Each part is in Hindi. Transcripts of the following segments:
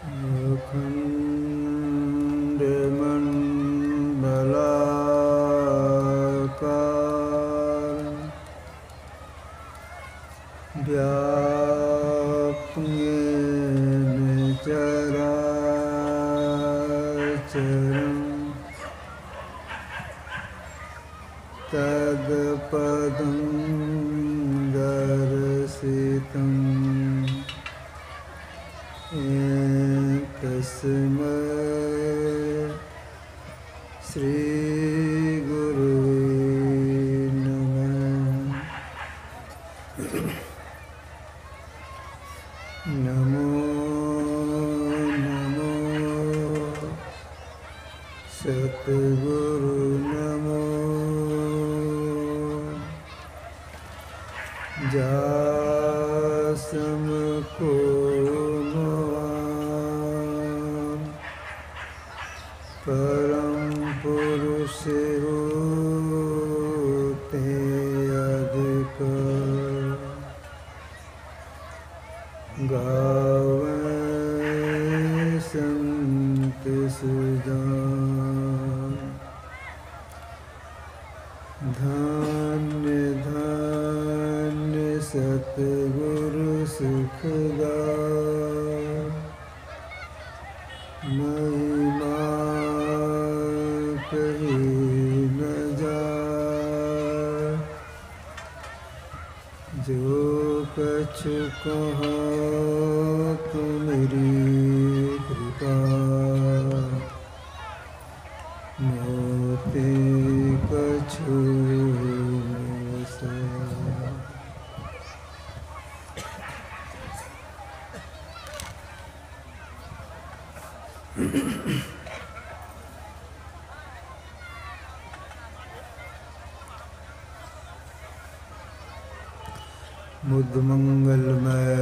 अखण्डमण्डलाकारं व्याप्तं चराचरं तत्पदं दर्शितं तस्मै श्री गुरुवे नमः। नमो नमो सतगुरु नमो जासम को परम पुरुष होते अधिक गावे संत सुजान। धन्य धन्य सतगुरु सुखदान महिमा कही न जाए। जो कछु कहो तुम्हारी कृपा मोते कछु से। मुद मंगलमय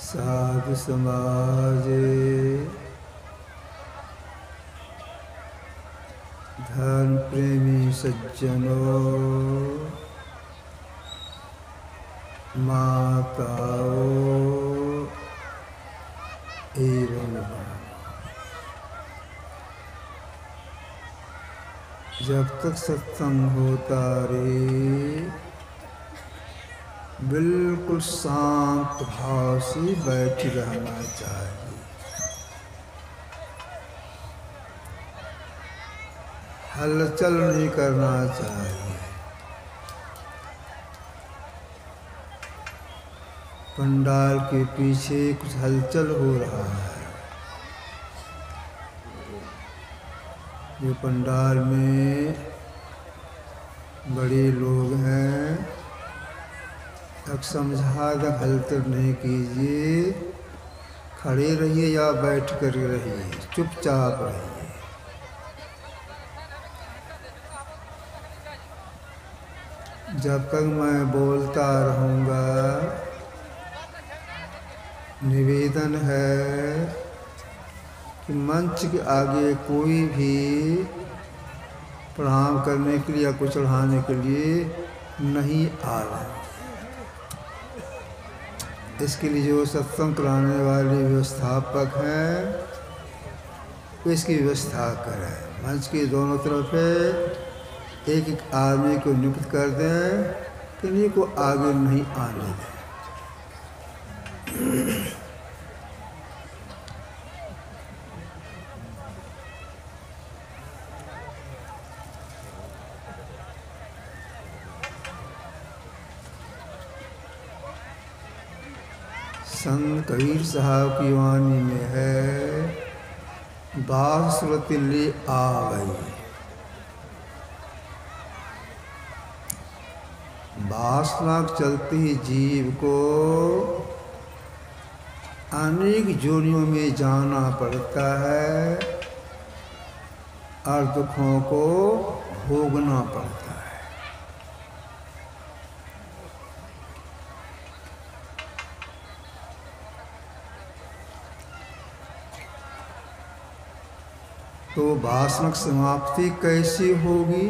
साधु समाजे धर्म प्रेमी सज्जनों माताओं एवं जब तक सत्संग होता रहे बिल्कुल शांत भाव से बैठ रहना चाहिए। हलचल नहीं करना चाहिए। पंडाल के पीछे कुछ हलचल हो रहा है। ये पंडाल में बड़े लोग हैं, अब समझा तक हलचल नहीं कीजिए। खड़े रहिए या बैठ कर रहिए, चुपचाप रहिए। जब तक मैं बोलता रहूँगा निवेदन है कि मंच के आगे कोई भी प्रणाम करने के लिए या कुछ चढ़ाने के लिए नहीं आ रहा। इसके लिए जो सत्संग कराने वाले व्यवस्थापक हैं वो इसकी व्यवस्था करें। मंच के दोनों तरफ एक एक आदमी को नियुक्त कर दें कि इन्हीं को आगे नहीं आने दें। संत कबीर साहब की वाणी में है, बात सुरत ले आ गई। वासना चलते ही जीव को अनेक जोनियों में जाना पड़ता है और दुखों को भोगना पड़ता है। तो वासना की समाप्ति कैसी होगी?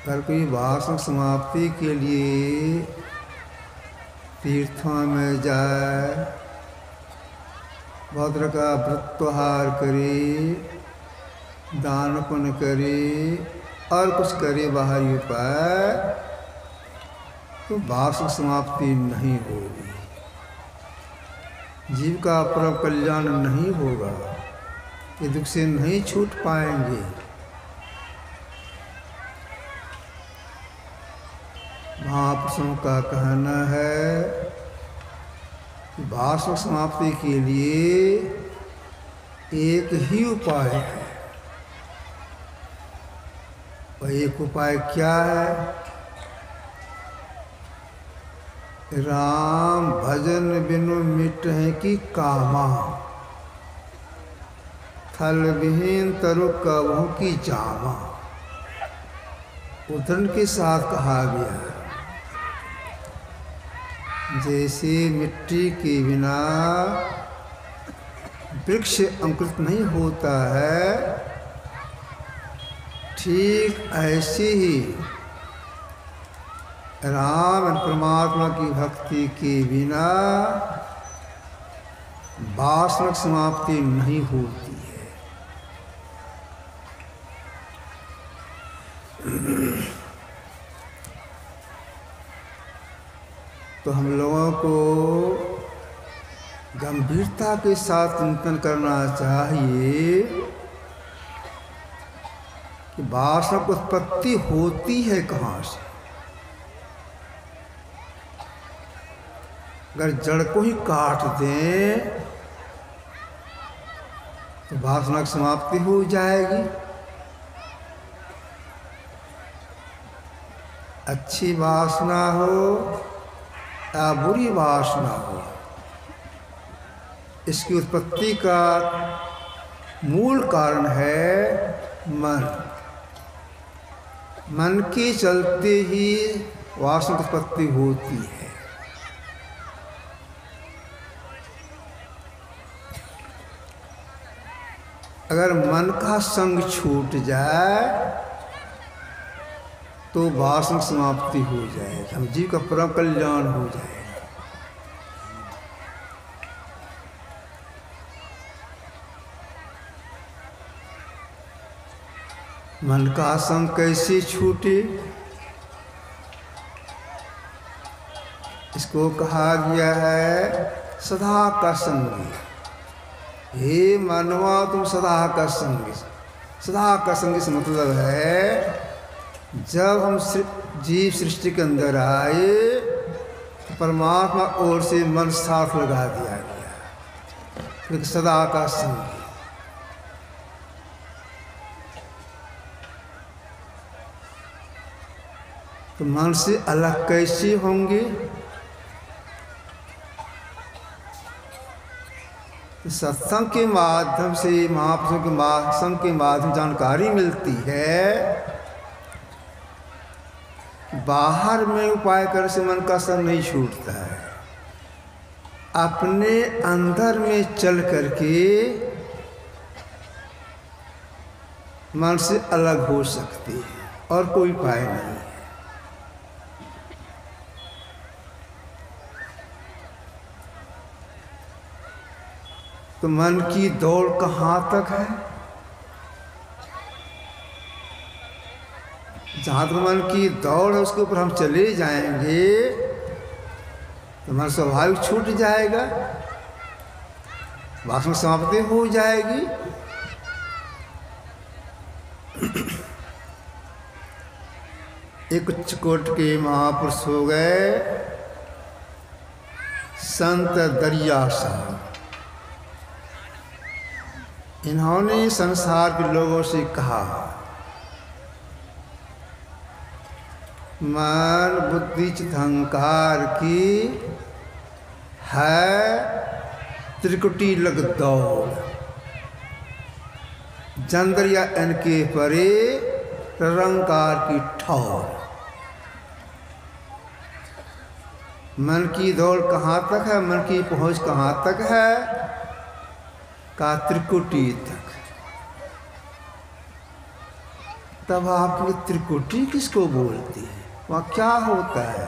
अगर कोई वासना समाप्ति के लिए तीर्थों में जाए, बहुत तरह का व्रतोहार करे, दान पुण्य करे और कुछ करे बाहरी उपाय, तो वासना समाप्ति नहीं होगी, जीव का परम कल्याण नहीं होगा, ये दुख से नहीं छूट पाएंगे। महापुरुषों का कहना है कि वासना समाप्ति के लिए एक ही उपाय है। वह एक उपाय क्या है? राम भजन बिनु मिटहि की कामा, थल विहीन तरु कबहु की जामा। उदाहरण के साथ कहा गया है, जैसे मिट्टी के बिना वृक्ष अंकुरित नहीं होता है, ठीक ऐसे ही राम परमात्मा की भक्ति के बिना वासना समाप्ति नहीं होती है। तो हम लोगों को गंभीरता के साथ चिंतन करना चाहिए कि वासना की उत्पत्ति होती है कहाँ से। अगर जड़ को ही काट दें तो वासना की समाप्ति हो जाएगी। अच्छी वासना हो या बुरी वासना हो, इसकी उत्पत्ति का मूल कारण है मन। मन के चलते ही वासना की उत्पत्ति होती है। अगर मन का संग छूट जाए तो वासना समाप्ति हो जाएगी, हम जीव का परम कल्याण हो जाएगा। मन का संग कैसे छूटे, इसको कहा गया है सदा का संगी। हे मानवा तुम सदा का संगी। सदा का संगी से मतलब है जब हम जीव सृष्टि के अंदर आए तो परमात्मा ओर से मन साथ लगा दिया गया, एक सदा का संगी। तो मन से अलग कैसे होंगे? सत्संग के माध्यम से, महापुरुषों के सत्संग के माध्यम जानकारी मिलती है। बाहर में उपाय करने से मन का संग नहीं छूटता है, अपने अंदर में चल करके मन से अलग हो सकती है और कोई उपाय नहीं है। तो मन की दौड़ कहाँ तक है? जहाँ तक मन की दौड़ है उसके ऊपर हम चले जाएंगे तो मन स्वाभाविक छूट जाएगा, वासना समाप्ति हो जाएगी। एक उच्चकोट के महापुरुष हो गए संत दरिया साहब। इन्होंने संसार के लोगों से कहा, मन बुद्धि चित्त अहंकार की है त्रिकुटी लग दौड़, जंदरिया इनके परे निरंकार की ठौर। मन की दौड़ कहाँ तक है, मन की पहुँच कहाँ तक है? का त्रिकुटी तक। तब आपकी त्रिकुटी किसको बोलती है? वहाँ क्या होता है?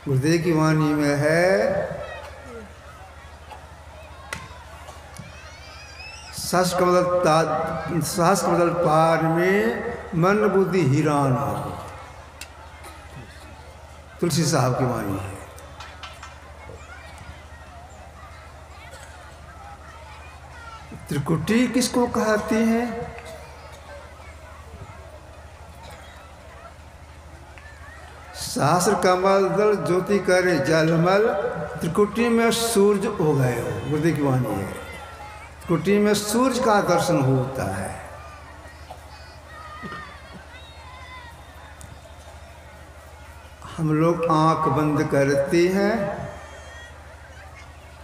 गुरुदेव की वाणी में है, सहस्र कमल पार में मन बुद्धि हिरान हो। तुलसी साहब की वाणी है। त्रिकुटी किसको कहती हैं? सहस्र कमल दल ज्योति करे जलमल, त्रिकुटी में सूर्य हो गए हो। गुरुदेव की वाणी है, त्रिकुटी में सूर्य का दर्शन होता है। हम लोग आंख बंद करते हैं,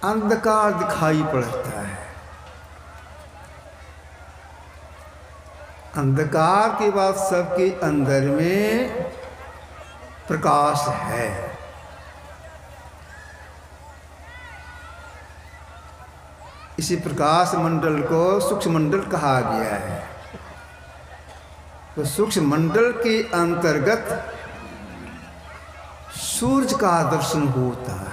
अंधकार दिखाई पड़ता है। अंधकार के बाद सबके अंदर में प्रकाश है। इसी प्रकाश मंडल को सूक्ष्म मंडल कहा गया है। तो सूक्ष्म मंडल के अंतर्गत सूर्य का दर्शन होता है।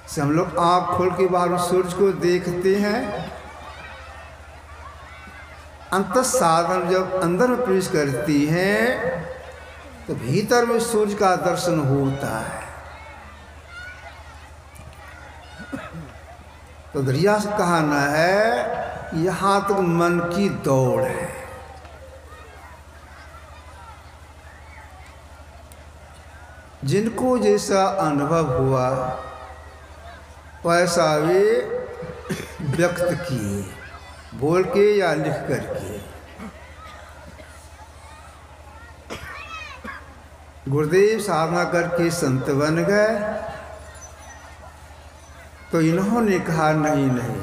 से हम लोग आँख खोल के बाहर सूर्य को देखते हैं। अंत साधन जब अंदर में प्रवेश करती हैं तो भीतर में सूर्य का दर्शन होता है। तो दरिया से कहना है, यहाँ तक मन की दौड़ है। जिनको जैसा अनुभव हुआ वैसा वे व्यक्त किए, बोल के या लिख करके। गुरुदेव साधना करके संत बन गए तो इन्होंने कहा नहीं नहीं,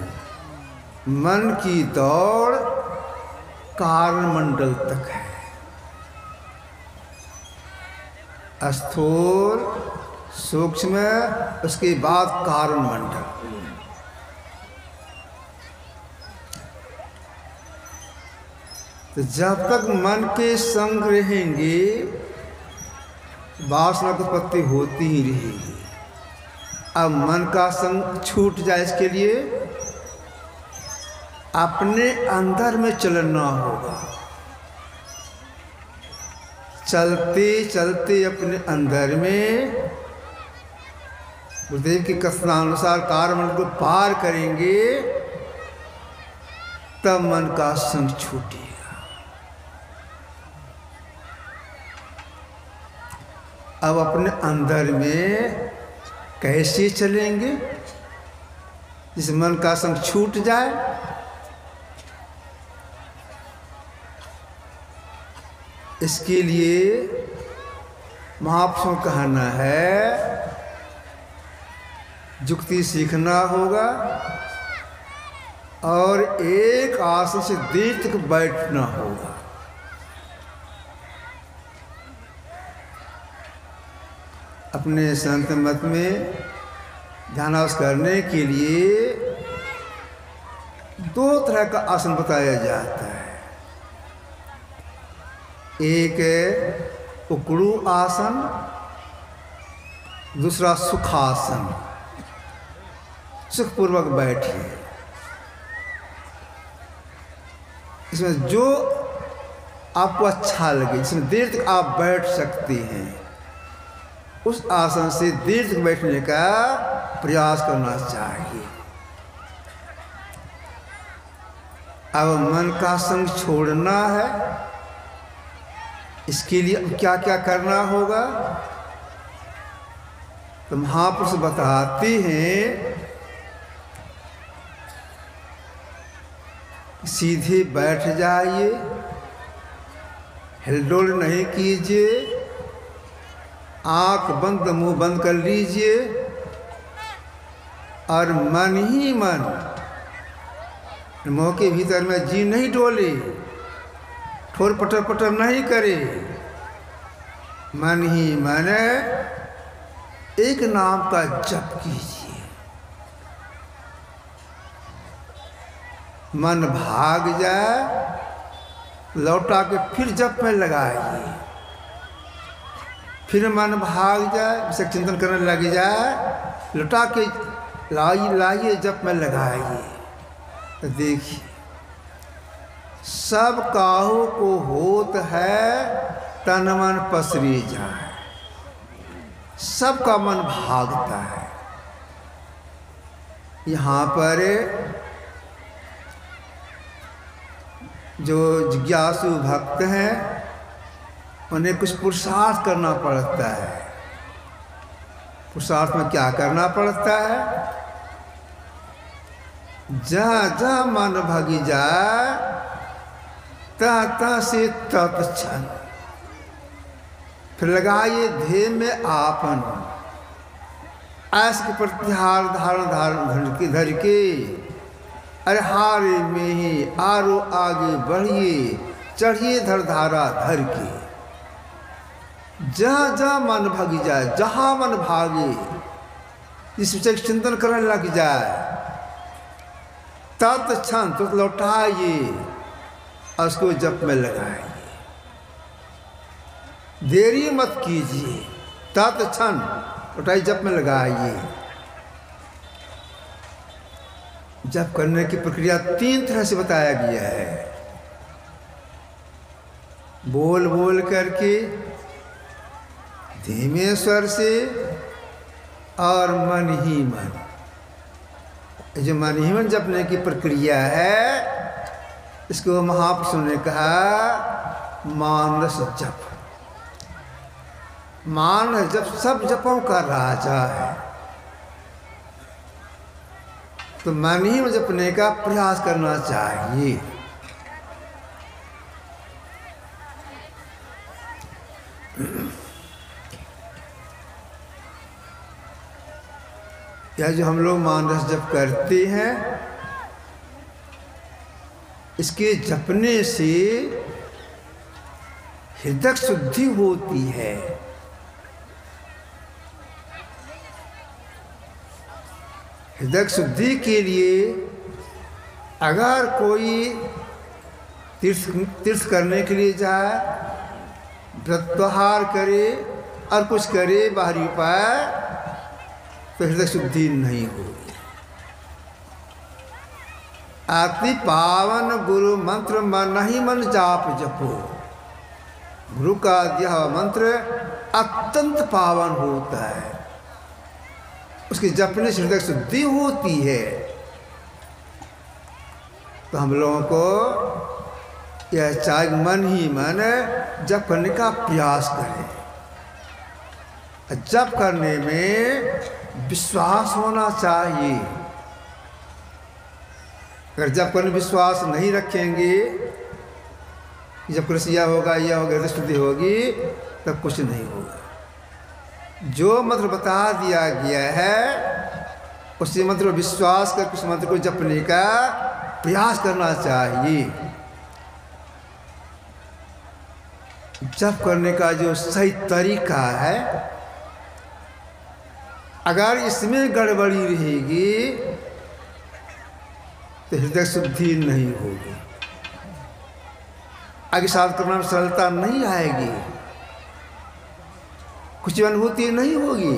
मन की दौड़ कारण मंडल तक है। स्थूल सूक्ष्म, उसके बाद कारण मंडल। तो जब तक मन के संग रहेंगे वासना की उत्पत्ति होती ही रहेगी। अब मन का संग छूट जाए, इसके लिए अपने अंदर में चलना होगा। चलते चलते अपने अंदर में गुरुदेव की कथनानुसार कारमंडल को पार करेंगे, तब मन का संग छूटेगा। अब अपने अंदर में कैसे चलेंगे जिस मन का संग छूट जाए? इसके लिए महापुरुषों का कहना है, जुक्ति सीखना होगा और एक आसन से देर तक बैठना होगा। अपने संत मत में ध्यानाभ्यास करने के लिए दो तरह का आसन बताया जाता है। एक है उकड़ू आसन, दूसरा सुखासन। सुखपूर्वक बैठिए। इसमें जो आपको अच्छा लगे, जिसमें देर तक आप बैठ सकते हैं, उस आसन से देर तक बैठने का प्रयास करना चाहिए। अब मन का संग छोड़ना है, इसके लिए क्या क्या करना होगा तो महापुरुष बताते हैं। सीधे बैठ जाइए, हिलडोल नहीं कीजिए, आंख बंद मुंह बंद कर लीजिए और मन ही मन, मुंह के भीतर में जी नहीं डोले, ठोर पटर पटर नहीं करे, मन ही मन एक नाम का जप कीजिए। मन भाग जाए, लौटा के फिर जप में लगाइए। फिर मन भाग जाए, विषय चिंतन करने लग जाए, लौटा के लाइए जप में लगाइए। तो देखिए, सब काहू को होत है तन मन पसरी जाए, सबका मन भागता है। यहाँ पर जो जिज्ञासु भक्त हैं उन्हें कुछ पुरुषार्थ करना पड़ता है। पुरुषार्थ में क्या करना पड़ता है? जहाँ जहाँ मन भागी जाए तहाँ से तत्क्षण फिर लगाइए ध्येय में आपन, ऐसे प्रत्याहार धारण धर के, अरे हारे में ही आरो आगे बढ़िए, चढ़िए धरधारा धर के। जहाँ जहाँ मन भागी जाए, जहाँ मन भागे, इस विषय चिंतन करने लग जाए, तत्क्षण तो लौटाइए और उसको जप में लगाइए। देरी मत कीजिए, तत्क्षण लौटाइए, जप में लगाइए। जप करने की प्रक्रिया 3 तरह से बताया गया है। बोल बोल करके, धीमे स्वर से और मन ही मन। जो मन ही मन जपने की प्रक्रिया है, इसको महापुरुषों ने कहा मानस जप। मानस जप सब जपों का राजा है। तो मन ही मन जपने का प्रयास करना चाहिए। या जो हम लोग मानस जप करते हैं, इसके जपने से हृदय शुद्धि होती है। हृदय शुद्धि के लिए अगर कोई तीर्थ करने के लिए जाए, प्रत्याहार करे और कुछ करे बाहरी उपाय, तो हृदय शुद्धि नहीं होगी। अति पावन गुरु मंत्र मन ही मन जाप जपो। गुरु का दिया मंत्र अत्यंत पावन होता है, उसके जपने से हृदय शुद्धि होती है। तो हम लोगों को यह चाहिए मन ही मन जप करने का प्रयास करें। जप करने में विश्वास होना चाहिए। अगर जप करने विश्वास नहीं रखेंगे, जब कृषिया होगा, यह होगा, हृदय शुद्धि होगी, तब कुछ नहीं होगा। जो मंत्र बता दिया गया है, उसी मंत्र पर विश्वास कर उस मंत्र को जपने का प्रयास करना चाहिए। जप करने का जो सही तरीका है, अगर इसमें गड़बड़ी रहेगी तो हृदय शुद्धि नहीं होगी, आगे साथ करना में सरलता नहीं आएगी, कुछ अनुभूति नहीं होगी।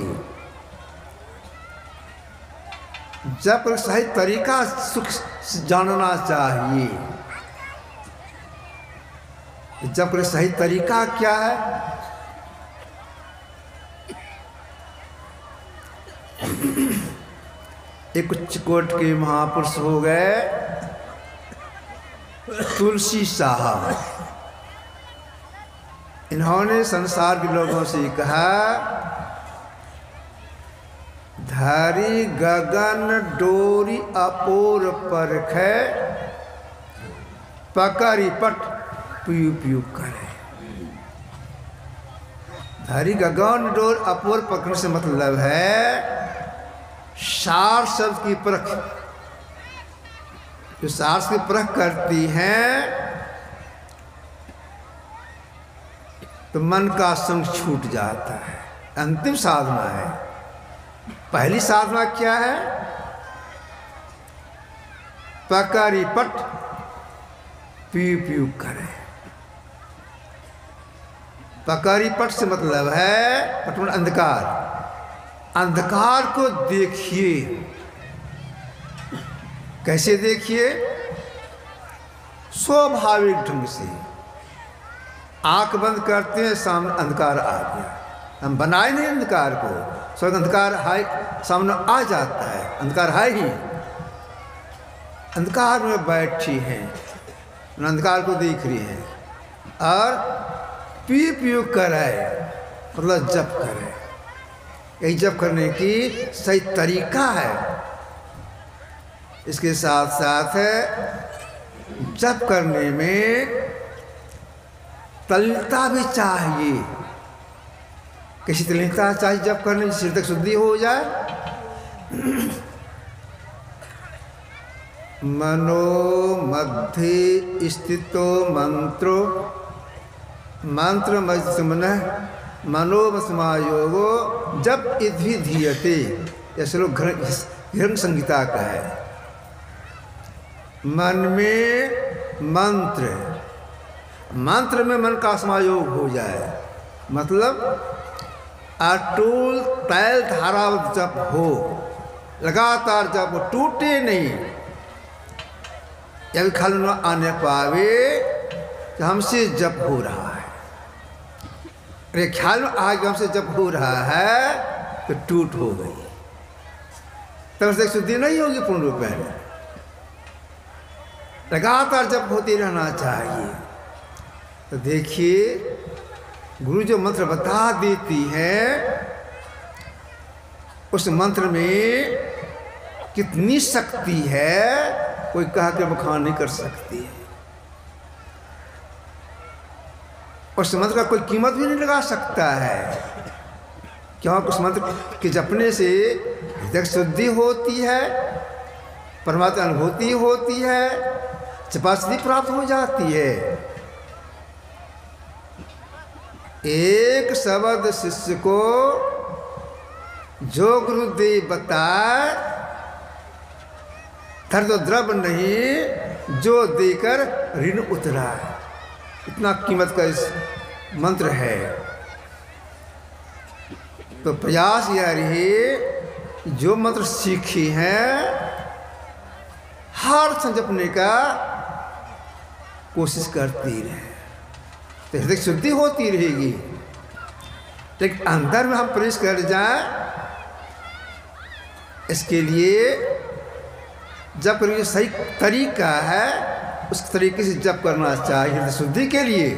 जप का सही तरीका सुख जानना चाहिए। जप का सही तरीका क्या है? एक चिकोट के महापुरुष हो गए तुलसी साहब। इन्होंने संसार के लोगों से कहा, धारी गगन डोरी अपोर परखै, पकड़ी पट पियू पियू करे। धारी गगन डोर अपोर पकड़ने से मतलब है सार शब्द की परख। जो सार की परख करती हैं तो मन का संग छूट जाता है। अंतिम साधना है। पहली साधना क्या है? पकारी पट पीयू पीयू करे। पकारी पट से मतलब है पट अंधकार, अंधकार को देखिए। कैसे देखिए? स्वाभाविक ढंग से आंख बंद करते हैं, सामने अंधकार आ गया। हम बनाए नहीं अंधकार को, स्वर्ग अंधकार है, सामने आ जाता है, अंधकार है ही। अंधकार में बैठी हैं, अंधकार को देख रही हैं और पी पीयू करे मतलब जप करे। यही जप करने की सही तरीका है। इसके साथ साथ जप करने में तल्लीनता भी चाहिए। कैसी तल्लीनता चाहिए जप करने में? सिर तक शुद्धि हो जाए। मनो मध्य स्थितो मंत्रो मंत्र मन मनोमस्मायोगो जप इधि धीयते। यह श्लोक हिरण्य संहिता का है। मन में मंत्र, मंत्र में मन का समायोग हो जाए, मतलब अटूल तैल धारावत जप हो, लगातार जप हो, टूटे नहीं। या भी ख्याल न आने पावे कि हमसे जप हो रहा है। अरे ख्याल में आ गया हमसे जप हो रहा है तो टूट हो गई, तब से शुद्धि नहीं होगी पूर्ण रूप में। लगातार जप होते रहना चाहिए। तो देखिए गुरु जो मंत्र बता देती है, उस मंत्र में कितनी शक्ति है कोई कह के बखान नहीं कर सकती है। उस मंत्र का कोई कीमत भी नहीं लगा सकता है। क्यों? उस मंत्र के जपने से हृदय शुद्धि होती है, परमात्मा अनुभूति होती है, जपासिद्धि प्राप्त हो जाती है। एक शब्द शिष्य को जो गुरुदेव बताए, धर तो द्रव नहीं जो देकर ऋण उतरा। इतना कीमत का इस मंत्र है। तो प्रयास यह रही जो मंत्र सीखी हैं हर जपने का कोशिश करती रहे, तो हृदय शुद्धि होती रहेगी। लेकिन अंदर में हम प्रवेश कर जाए, इसके लिए जप करने का सही तरीका है, उस तरीके से जप करना चाहिए हृदय शुद्धि के लिए।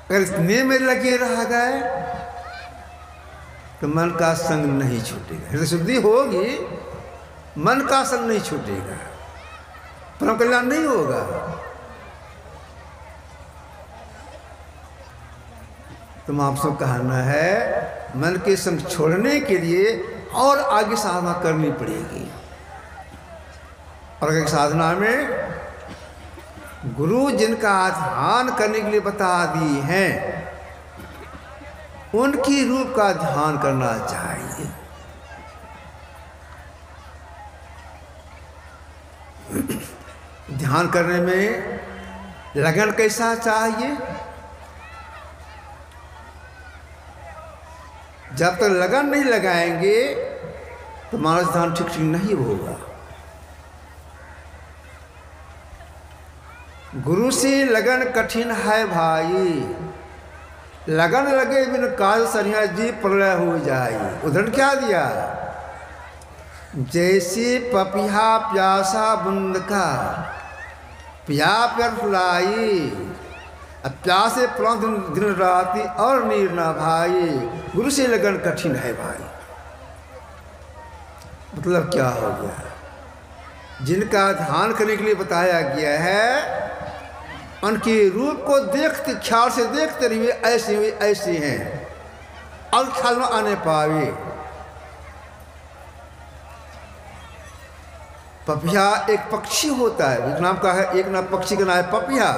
अगर इतने में लगे रह गए तो मन का संग नहीं छूटेगा। हृदय शुद्धि होगी, मन का संग नहीं छूटेगा, परम कल्याण नहीं होगा। तो आपसे कहना है मन के संग छोड़ने के लिए और आगे साधना करनी पड़ेगी। और साधना में गुरु जिनका ध्यान करने के लिए बता दी हैं, उनकी रूप का ध्यान करना चाहिए। ध्यान करने में लगन कैसा चाहिए? जब तक लगन नहीं लगाएंगे तो मानस ध्यान ठीक नहीं होगा। गुरु से लगन कठिन है भाई, लगन लगे बिन काल सरिया जी प्रलय हो जाए। उदाहरण क्या दिया? जैसे पपिया प्यासा बूंद का पिया प्यार फुलाई, प्यासे प्लान दिन राती और नीर ना भाई। गुरु से लगन कठिन है भाई, मतलब क्या हो गया? जिनका ध्यान करने के लिए बताया गया है, उनके रूप को देखते ख्याल से देखते रहिए, ऐसे हुए ऐसे हैं, और ख्याल में आने पावे। पपिया एक पक्षी होता है, एक नाम का है, एक नाम पक्षी का नाम है पपिया।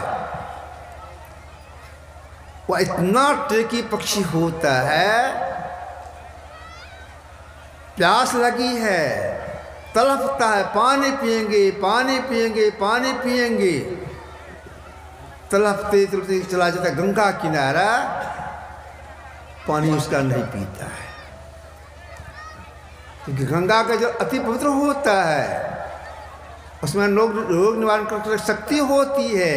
वह इतना टेकी पक्षी होता है, प्यास लगी है, तड़पता है, पानी पिएंगे पानी पिएंगे पानी पिएंगे, तड़पते तड़पते चला जाता है गंगा किनारा, पानी उसका नहीं पीता है, क्योंकि गंगा का जल अति पवित्र होता है, उसमें रोग निवारण करने की शक्ति होती है,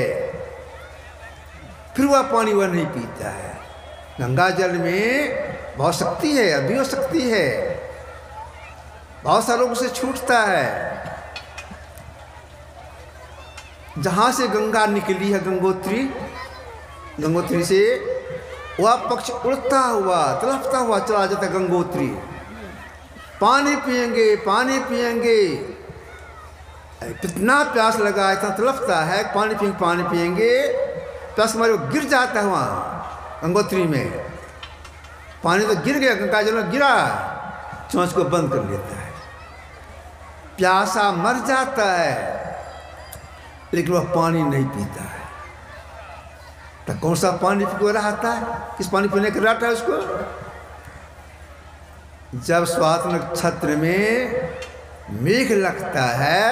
फिर वह पानी वह नहीं पीता है। गंगा जल में बहुत शक्ति है, अभी हो शक्ति है, बहुत सारे लोग उसे छूटता है। जहाँ से गंगा निकली है गंगोत्री, गंगोत्री से वह पक्ष उड़ता हुआ तड़पता हुआ चला जाता है गंगोत्री। पानी पिएंगे पानी पिएंगे, कितना प्यास लगा, इतना तड़पता है, पानी पिएंगे, प्यास हमारे वो गिर जाता है वहाँ गंगोत्री में, पानी तो गिर गया, गंगा जल में गिरा, चोंच को बंद कर लेता है, प्यासा मर जाता है, लेकिन वह पानी नहीं पीता है। तो कौन सा पानी पी रहता है, किस पानी पीने का रहता है उसको? जब स्वात नक्षत्र में मेघ लगता है,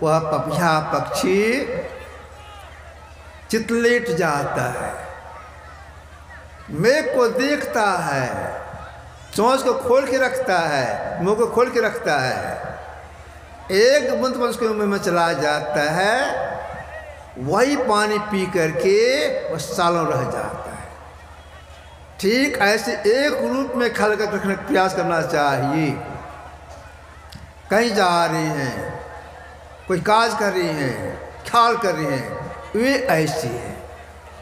वह पपिया पक्षी चितलेट जाता है, मेघ को देखता है, चोंच को खोल के रखता है, मुंह को खोल के रखता है, एक बूंद पर उसके मुंह में चला जाता है, वही पानी पी करके वह सालों रह जाता है। ठीक ऐसे एक रूप में ख्याल कर रखने का प्रयास करना चाहिए। कहीं जा रहे हैं, कोई काज कर रही हैं, ख्याल कर रहे हैं, वे ऐसी है,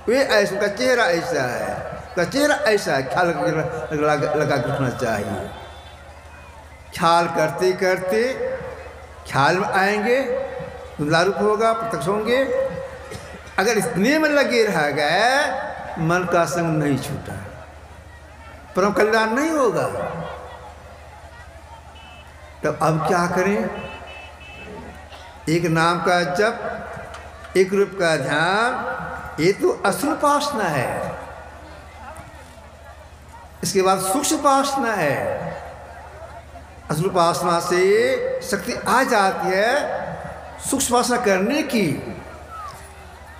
वे ऐसे, उनका चेहरा ऐसा है, उनका चेहरा ऐसा है, ख्याल लगा कर रखना चाहिए। ख्याल करते करते ख्याल में आएंगे, धुंधला रूप होगा, प्रत्यक्ष होंगे। अगर इतने में लगे रह गए, मन का संग नहीं छूटा, परम कल्याण नहीं होगा। तब अब क्या करें? एक नाम का जप, एक रूप का ध्यान, ये तो असुर उपासना है। इसके बाद सूक्ष्म उपासना है। असुर उपासना से शक्ति आ जाती है सूक्ष्म उपासना करने की।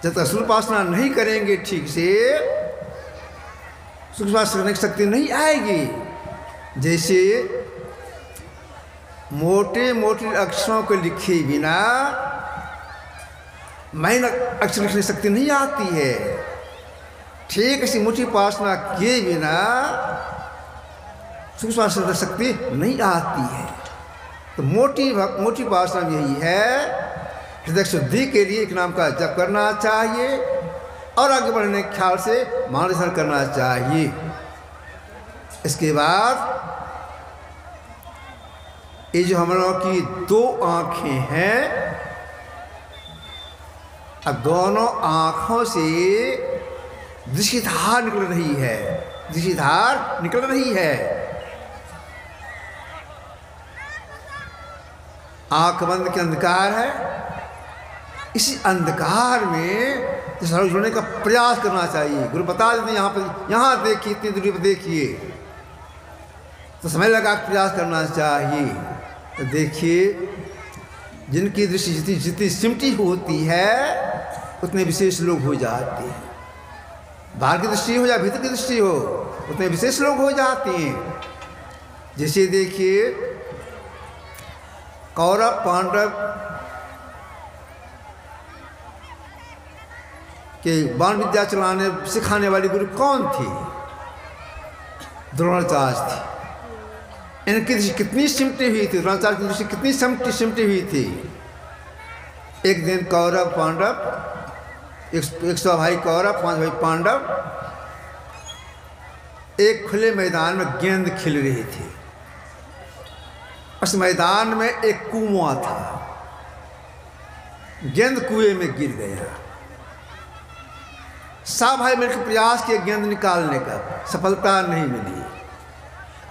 जब तक असुर उपासना नहीं करेंगे ठीक से, सूक्ष्म उपासना करने की शक्ति नहीं आएगी। जैसे मोटे मोटे अक्षरों को लिखे बिना महीन अक्षर लिखने की शक्ति नहीं आती है, ठीक ऐसी मोटी उपासना किए बिना सूक्ष्म उपासना शक्ति नहीं आती है। तो मोटी उपासना यही है, हृदय शुद्धि के लिए एक नाम का जप करना चाहिए और आगे बढ़ने के ख्याल से मार्गदर्शन करना चाहिए। इसके बाद ये जो हम लोगों की दो आँखें हैं, अब दोनों आँखों से दृष्टिधार निकल रही है, दृष्टिधार निकल रही है। आँख बंद के अंधकार है, इसी अंधकार में जुड़ने का प्रयास करना चाहिए। गुरु बता देते यहाँ देखिए, इतनी दूरी पर देखिए, तो समय लगा प्रयास करना चाहिए। तो देखिए, जिनकी दृष्टि जितनी सिमटी होती है उतने विशेष लोग हो जाते हैं। बाहर की दृष्टि हो या भीतर की दृष्टि हो, उतने विशेष लोग हो जाते हैं। जैसे देखिए, कौरव पांडव के बाण विद्या चलाने सिखाने वाली गुरु कौन थी? द्रोणाचार्य थी। इनकी दृष्टि कितनी सिमटी हुई थी, द्रोणाचार्य की दृष्टि कितनी सिमटी हुई थी। एक दिन कौरव पांडव, 100 भाई कौरव, 5 भाई पांडव, एक खुले मैदान में गेंद खिल रही थी। उस मैदान में एक कुआं था, गेंद कुएं में गिर गया। सब भाई मिलकर प्रयास किए गेंद निकालने का, सफलता नहीं मिली।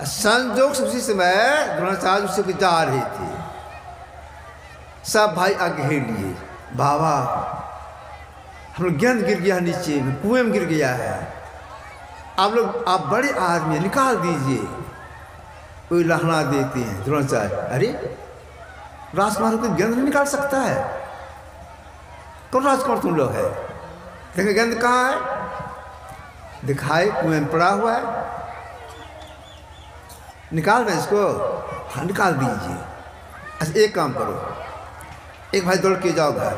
संजोग से उसी समय द्रोणाचार्य उससे जा रही थी। सब भाई आगे घेर लिए, बाबा हम लोग गेंद गिर गया नीचे में, कुएं में गिर गया है, आप बड़े आदमी निकाल दीजिए। कोई लहना देते हैं द्रोणाचार्य, अरे राजकुमार को गेंद नहीं निकाल सकता है। कौन राजकुमार तुम लोग है? देखें गेंद कहाँ है? दिखाई कुएं में पड़ा हुआ है। निकाल दे इसको। हाँ निकाल दीजिए। अच्छा एक काम करो, एक भाई दौड़ के जाओ घर,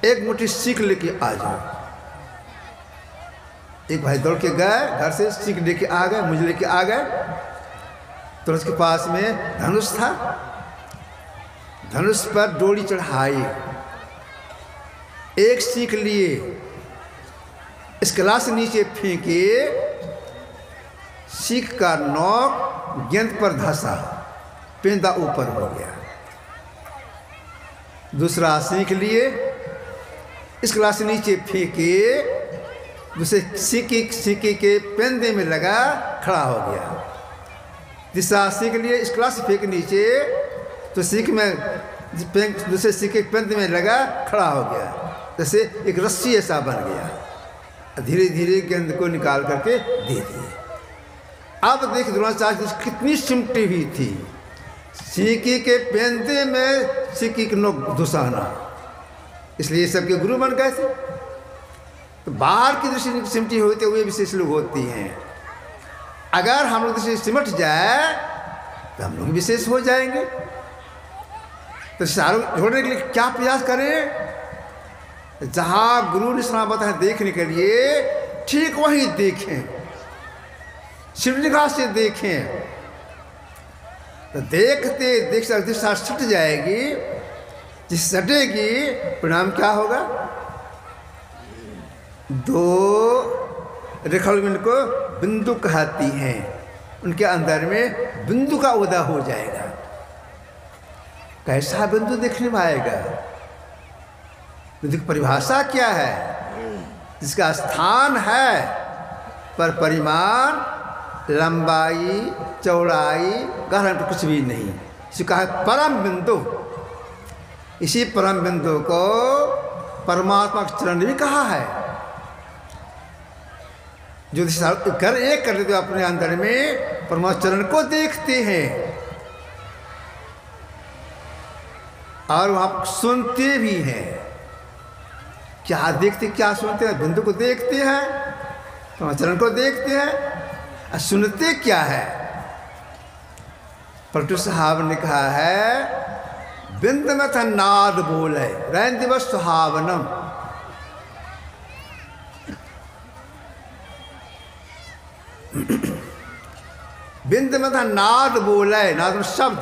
एक मुट्ठी सीख लेके आ जाओ। एक भाई दौड़ के गए घर से, सीख लेके आ गए, मुझे लेके आ गए। तो उसके पास में धनुष था, धनुष पर डोरी चढ़ाई, एक सीख लिए, इस कला से नीचे फेंके, सीख का नोक गेंद पर धंसा, पेंदा ऊपर हो गया। दूसरा सीख लिए, इस कला से नीचे फेंके, दूसरे सीखे के पेंदे में लगा, खड़ा हो गया। तीसरा सीख लिए, इस कला से फेंक नीचे, तो सीख में दूसरे सीखे के पेंदे में लगा, खड़ा हो गया। जैसे एक रस्सी ऐसा बन गया। धीरे धीरे गेंद को निकाल करके दे दिए। अब देख द्रोणाचार्य कितनी सिमटी हुई थी, सीखी के पेंदे में सीखी के नोक घुसाना, इसलिए सबके गुरु बन गए थे। तो बाहर की दृष्टि सिमटी होते हुए विशेष लोग होती हैं। अगर हम लोग दृष्टि सिमट जाए तो हम लोग विशेष हो जाएंगे। तो सारों छोड़ने के लिए क्या प्रयास करें? जहाँ गुरु ने सलाह है देखने के लिए, ठीक वहीं देखें, शिवनिगाह से देखें। तो देखते देखते दिशा छट जाएगी। जिस सटेगी परिणाम क्या होगा? दो रेखाबिंदु को बिंदु कहती हैं, उनके अंदर में बिंदु का उदय हो जाएगा। कैसा बिंदु देखने में आएगा? बिंदु की परिभाषा क्या है? जिसका स्थान है पर परिमाण, लंबाई, चौड़ाई, गहराई पर कुछ भी नहीं, इसे कहा है परम बिंदु। इसी परम बिंदु को परमात्मा का चरण भी कहा है। जो कर एक कर लेते अपने अंदर में परमात्मा चरण को देखते हैं और वहां सुनते भी हैं। क्या देखते क्या सुनते हैं? बिंदु को देखते हैं, परमात्मा चरण को देखते हैं, और सुनते क्या है? पलटू साहब ने कहा है बिंद में था नाद बोले रैन दिवस सुहावनम। बिंद में था नाद बोले, नाद शब्द।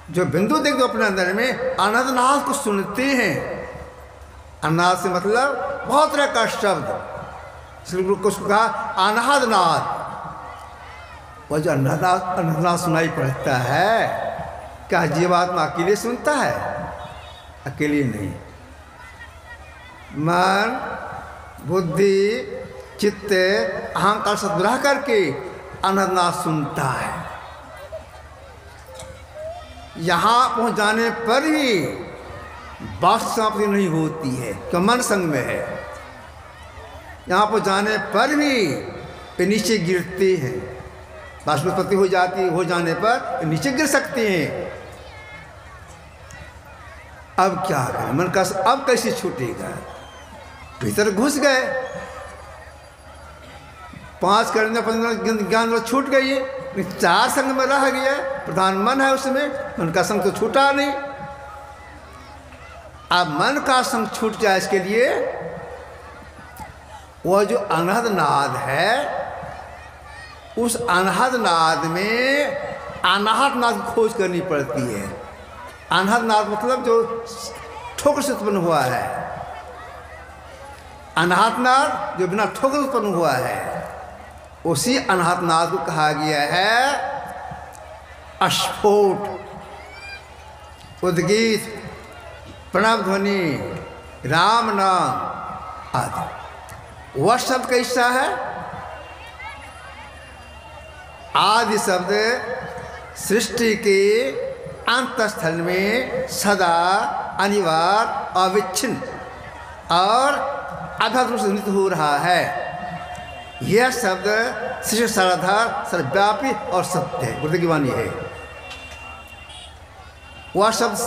जो बिंदु देखते अपने अंदर में अनाद नाद को सुनते हैं। अनाद से मतलब बहुत तरह का शब्द, इसलिए उसको कहा अनाद नाद। वह जो अनाद नाद सुनाई पड़ता है, क्या जीवात्मा अकेले सुनता है? अकेले नहीं। मन, बुद्धि, चित्त, अहंकार सब रह करके अनंतनाथ सुनता है। यहाँ पहुँच जाने पर ही बात समाप्ति नहीं होती है, क्यों? मन संग में है। यहाँ पर जाने पर भी नीचे गिरते हैं, बाष्पोत्पत्ति हो जाती, हो जाने पर नीचे गिर सकते हैं। अब क्या करें? मन का अब कैसे छूटेगा? भीतर घुस गए, 5 करने 15 ज्ञान छूट गई है, 4 संग में रह गया। प्रधान मन है, उसमें मन का संग तो छूटा नहीं। अब मन का संग छूट जाए, इसके लिए वह जो अनहद नाद है, उस अनहद नाद में अनाहत नाद की खोज करनी पड़ती है। अनहद नाद मतलब जो ठोकर से उत्पन्न हुआ है, अनाहत नाद जो बिना ठोकर उत्पन्न हुआ है, उसी अनाहत नाद को कहा गया है अस्फोट, उद्गीत, प्रणव ध्वनि, राम नाम आदि। वह शब्द कैसा है? आदि शब्द सृष्टि के अंतस्थल में सदा अनिवार्य, अविच्छिन्न और अभद्र रूप से नृत्य हो रहा है। यह शब्द सृष्टि साराधार, सर्वव्यापी और सत्य है, बुद्ध की वाणी है। वह शब्द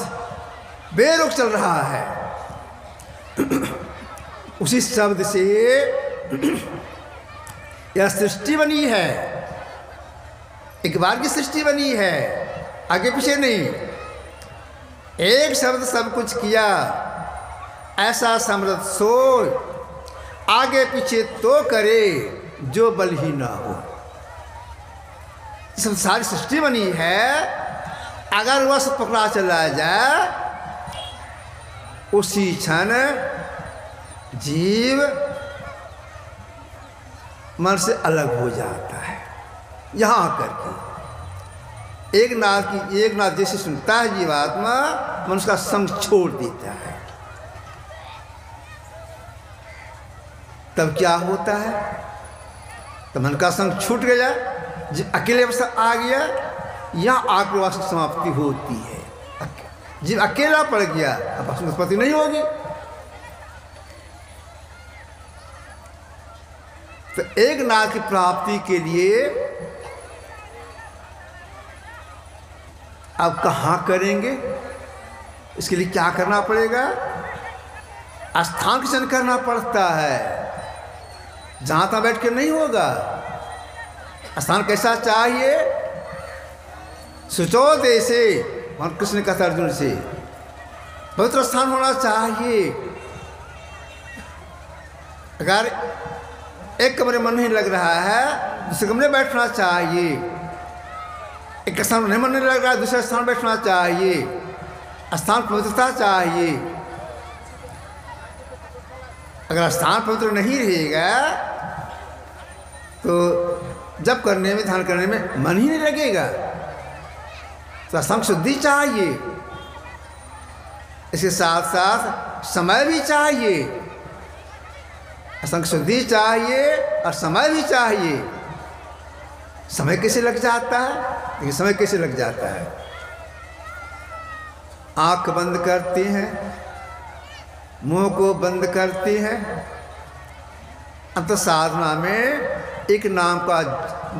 बेरुख चल रहा है। उसी शब्द से यह सृष्टि बनी है, एक बार की सृष्टि बनी है, आगे पीछे नहीं। एक शब्द सब कुछ किया, ऐसा समर्थ सोच आगे पीछे तो करे जो बल ही ना हो। सब सारी सृष्टि बनी है, अगर वह सब पकड़ा चला जाए उसी क्षण जीव मन से अलग हो जाता है। यहाँ करके एक नाद जैसे सुनता है जीवात्मा, मन उसका संग छोड़ देता है। तब क्या होता है? तो मन का संग छूट गया, जब अकेले अवस्था आ गया, यहाँ आकर वास्तविक समाप्ति होती है। जब अकेला पड़ गया अब उत्पत्ति नहीं होगी। तो एक नाद की प्राप्ति के लिए अब कहाँ करेंगे? इसके लिए क्या करना पड़ेगा? स्थान की चयन करना पड़ता है। जहाँ तहाँ बैठ के नहीं होगा। स्थान कैसा चाहिए? सुचो देशे, भगवान कृष्ण ने कहा अर्जुन से, पवित्र स्थान होना चाहिए। अगर एक कमरे मन नहीं लग रहा है, दूसरे कमरे बैठना चाहिए। एक स्थान नहीं मन नहीं लग रहा है, दूसरे स्थान बैठना चाहिए। स्थान पवित्रता चाहिए। अगर स्थान पवित्र नहीं रहेगा तो जब करने में, ध्यान करने में मन ही नहीं लगेगा। तो स्थान शुद्धि चाहिए, इसके साथ साथ समय भी चाहिए। स्थान शुद्धि चाहिए और समय भी चाहिए। समय कैसे लग जाता है? ये समय कैसे लग जाता है? आंख बंद करते हैं, मुंह को बंद करते हैं, अंत साधना में एक नाम का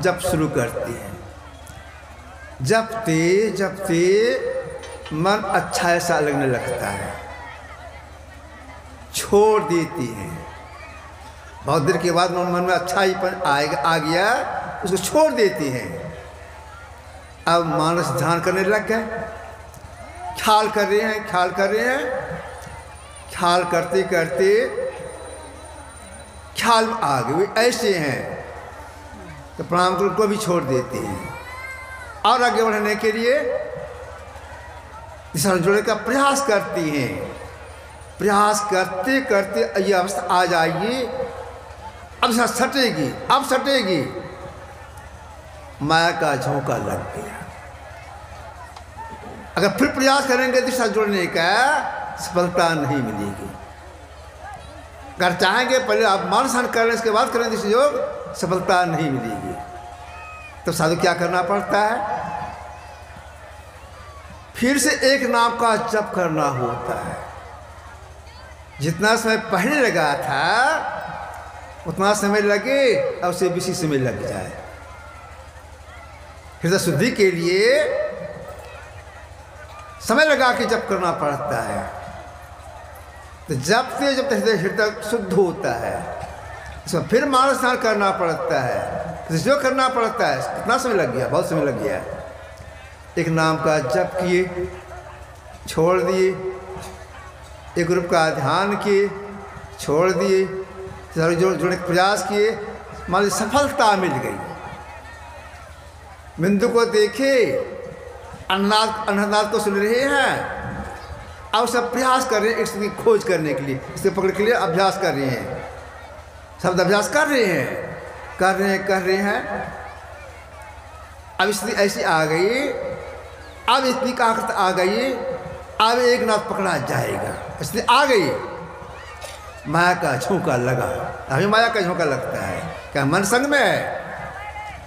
जप शुरू करते हैं। जपते जपते मन अच्छा ऐसा लगने लगता है, छोड़ देती हैं। बहुत देर के बाद मन में अच्छा ही आ गया, उसको छोड़ देती हैं। अब मानस ध्यान करने लग गए, ख्याल कर रहे हैं, ख्याल कर रहे हैं। ख्याल करते करते ख्याल में आ गए, वे ऐसे हैं तो प्राणायाम को भी छोड़ देते हैं और आगे बढ़ने के लिए दिशा जोड़ने का प्रयास करती हैं। प्रयास करते करते ये अवस्था आ जाएगी, अब सटेगी, अब सटेगी। माया का झोंका लग गया। अगर फिर प्रयास करेंगे दिशा जोड़ने का, सफलता नहीं मिलेगी। अगर चाहेंगे पहले आप मानसान कर लें, इसके बाद करें दिशा योग, सफलता नहीं मिलेगी। तो साधु क्या करना पड़ता है? फिर से एक नाम का जप करना होता है। जितना समय पहले लगा था उतना समय लगे, अब उसे बेसी समय लग जाए। हृदय शुद्धि के लिए समय लगा के जप करना पड़ता है। तो जपते जब हृदय शुद्ध होता है, इसमें फिर मानस स्नान करना पड़ता है। जो करना पड़ता है, कितना समय लग गया? बहुत समय लग गया। एक नाम का जप किए, छोड़ दिए, एक रूप का ध्यान किए, छोड़ दिए, जोड़ने का प्रयास किए, मान लीजिए सफलता मिल गई। बिंदु को देखे, अन्ननाद को सुन रहे हैं, अब सब प्रयास कर रहे हैं इसकी खोज करने के लिए, इसे पकड़ के लिए अभ्यास कर रहे हैं। शब्द अभ्यास कर रहे हैं। अब स्थिति ऐसी आ गई, अब इतनी ताकत आ गई, अब एक नाथ पकड़ा जाएगा। स्थिति आ गई, माया का झोंका लगा। अभी माया का झोंका लगता है, क्या मन संग में है?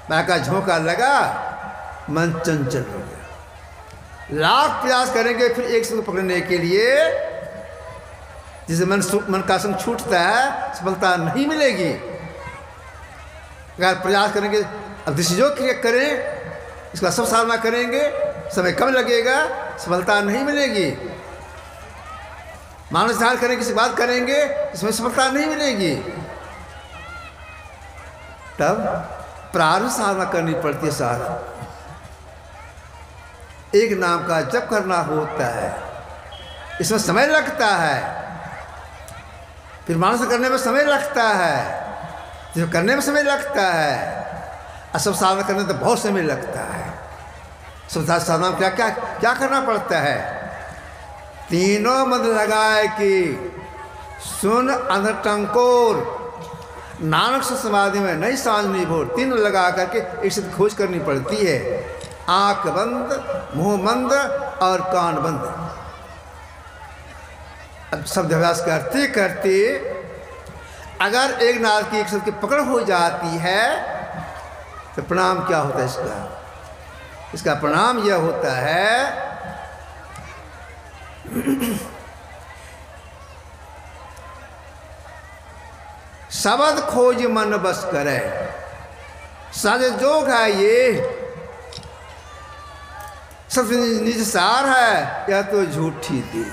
माया का झोंका लगा, मन चंचल हो गया। लाख प्रयास करेंगे फिर एक संग पकड़ने के लिए, जिसे मन का संग छूटता है, सफलता नहीं मिलेगी। अगर प्रयास करेंगे, अब दिशा क्रिया करें, इसका सब साधना करेंगे, समय कम लगेगा, सफलता नहीं मिलेगी। मानस ध्यान करेंगे, किसी बात करेंगे, इसमें सफलता नहीं मिलेगी। तब प्रारंभ साधना करनी पड़ती है। सारा एक नाम का जप करना होता है, इसमें समय लगता है। फिर मानस करने में समय लगता है, जो करने में समय लगता है। और सब साधना करने में तो बहुत समय लगता है। सब साधना में क्या क्या क्या करना पड़ता है? तीनों मंत्र लगाए कि सुन अंधर टंकोर, नानक से समाधि में नहीं सांझ नहीं भोर, तीनों लगा करके एक शब्द खोज करनी पड़ती है। आंख बंद, मुंह बंद और कान बंद। अब शब्द अभ्यास करते करते अगर एक नाद की एक शब्द की पकड़ हो जाती है तो परिणाम क्या होता है इसका? इसका परिणाम यह होता है शब्द खोज मन बस करे। साज जोग है ये, सबसे निज सार है, यह तो झूठी थी।